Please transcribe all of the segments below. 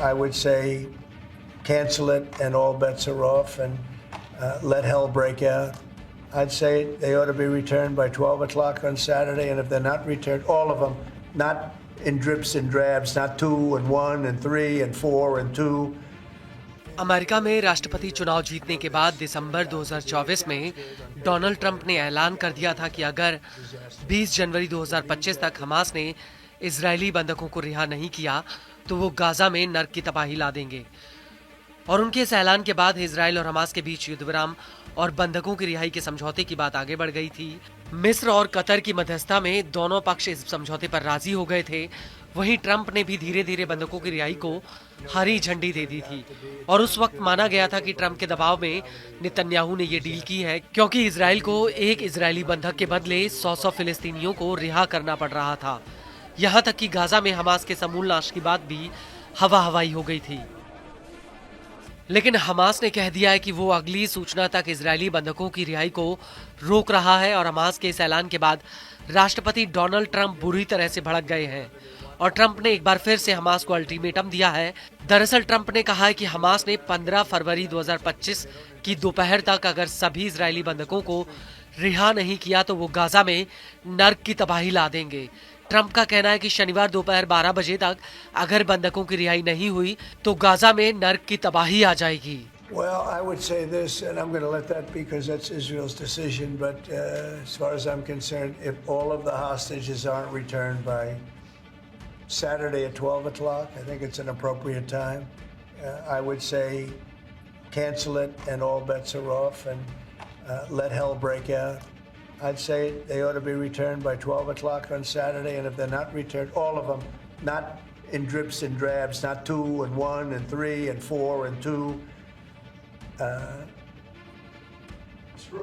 I would say cancel it and all bets are off and let hell break out. I'd say they ought to be returned by 12 o'clock on Saturday, and if they're not returned, all of them, not in drips and drabs, not 2 and 1 and 3 and 4 and 2. America में राष्ट्रपति चुनाव जीतने के बाद दिसंबर 2024 में Donald Trump ने ऐलान कर दिया था कि अगर 20 जनवरी 2025 तक हमास ने इजरायली बंधकों को रिहा नहीं किया तो वो गाजा में नर्क की तबाही ला देंगे। और उनके इस ऐलान के बाद इजरायल और हमास के बीच युद्ध विराम और बंधकों की रिहाई के समझौते की बात आगे बढ़ गई थी। मिस्र और कतर की मध्यस्थता में दोनों पक्ष इस समझौते पर राजी हो गए थे। वहीं ट्रंप ने भी धीरे धीरे बंधकों की रिहाई को हरी झंडी दे दी थी और उस वक्त माना गया था कि ट्रंप के दबाव में नेतन्याहू ने ये डील की है, क्योंकि इजरायल को एक इजरायली बंधक के बदले 100 फिलिस्तीनियों को रिहा करना पड़ रहा था। यहाँ तक कि गाजा में हमास के समूल नाश की बात भी हवा हवाई हो गई थी। लेकिन हमास ने कह दिया है कि वो अगली सूचना तक इजरायली बंधकों की रिहाई को रोक रहा है और हमास के इस ऐलान के बाद राष्ट्रपति डोनाल्ड ट्रंप बुरी तरह से भड़क गए हैं और ट्रंप ने एक बार फिर से हमास को अल्टीमेटम दिया है। दरअसल ट्रंप ने कहा है कि हमास ने 15 फरवरी 2025 की दोपहर तक अगर सभी इजरायली बंधकों को रिहा नहीं किया तो वो गाजा में नर्क की तबाही ला देंगे। ट्रंप का कहना है कि शनिवार दोपहर 12 बजे तक अगर बंधकों की रिहाई नहीं हुई तो गाजा में नर्क की तबाही आ जाएगी। Well, I would say this, and I'm going to let that because that's Israel's decision, but as far as I'm concerned, if all of the hostages aren't returned by Saturday at 12 o'clock, I think it's an appropriate time. I would say cancel it and all bets are off and let hell break out. I'd say they ought to be returned by 12 o'clock on Saturday, and if they're not returned, all of them, not in drips and drabs, not 2 and 1 and 3 and 4 and 2.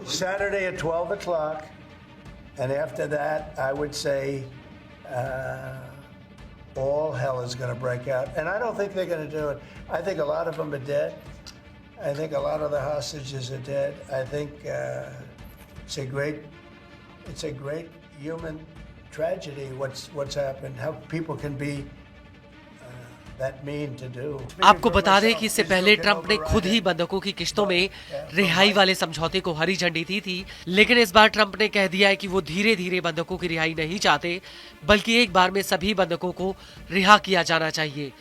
Saturday at 12 o'clock, and after that, I would say all hell is going to break out. And I don't think they're going to do it. I think a lot of them are dead. I think a lot of the hostages are dead. I think it's a great human tragedy what's happened, how people can be that mean to do. आपको बता दें कि इससे पहले Trump ने खुद ही बंधकों की किश्तों में रिहाई वाले समझौते को हरी झंडी दी थी, लेकिन इस बार ट्रंप ने कह दिया है कि वो धीरे धीरे बंधकों की रिहाई नहीं चाहते, बल्कि एक बार में सभी बंधकों को रिहा किया जाना चाहिए।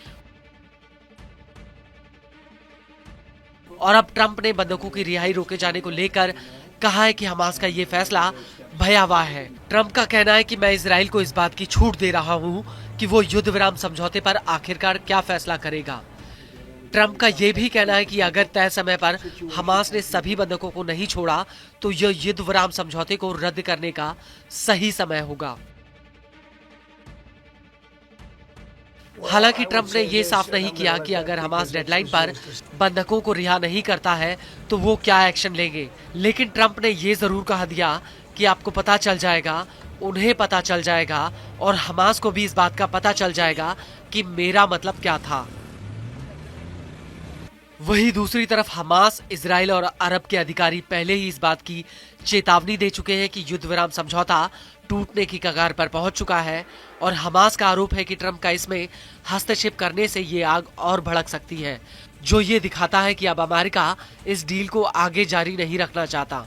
और अब ट्रंप ने बंधकों की रिहाई रोके जाने को लेकर कहा है कि हमास का ये फैसला भयावह है। ट्रंप का कहना है कि मैं इजराइल को इस बात की छूट दे रहा हूं कि वो युद्ध विराम समझौते पर आखिरकार क्या फैसला करेगा। ट्रंप का ये भी कहना है कि अगर तय समय पर हमास ने सभी बंधकों को नहीं छोड़ा तो यह युद्ध विराम समझौते को रद्द करने का सही समय होगा। हालांकि ट्रंप ने यह साफ नहीं किया कि अगर हमास डेडलाइन पर बंधकों को रिहा नहीं करता है तो वो क्या एक्शन लेंगे, लेकिन ट्रंप ने यह जरूर कहा दिया कि आपको पता चल जाएगा, उन्हें पता चल जाएगा और हमास को भी इस बात का पता चल जाएगा कि मेरा मतलब क्या था। वहीं दूसरी तरफ हमास, इजराइल और अरब के अधिकारी पहले ही इस बात की चेतावनी दे चुके हैं कि युद्ध विराम समझौता टूटने की कगार पर पहुंच चुका है और हमास का आरोप है कि ट्रंप का इसमें हस्तक्षेप करने से ये आग और भड़क सकती है, जो ये दिखाता है कि अब अमेरिका इस डील को आगे जारी नहीं रखना चाहता।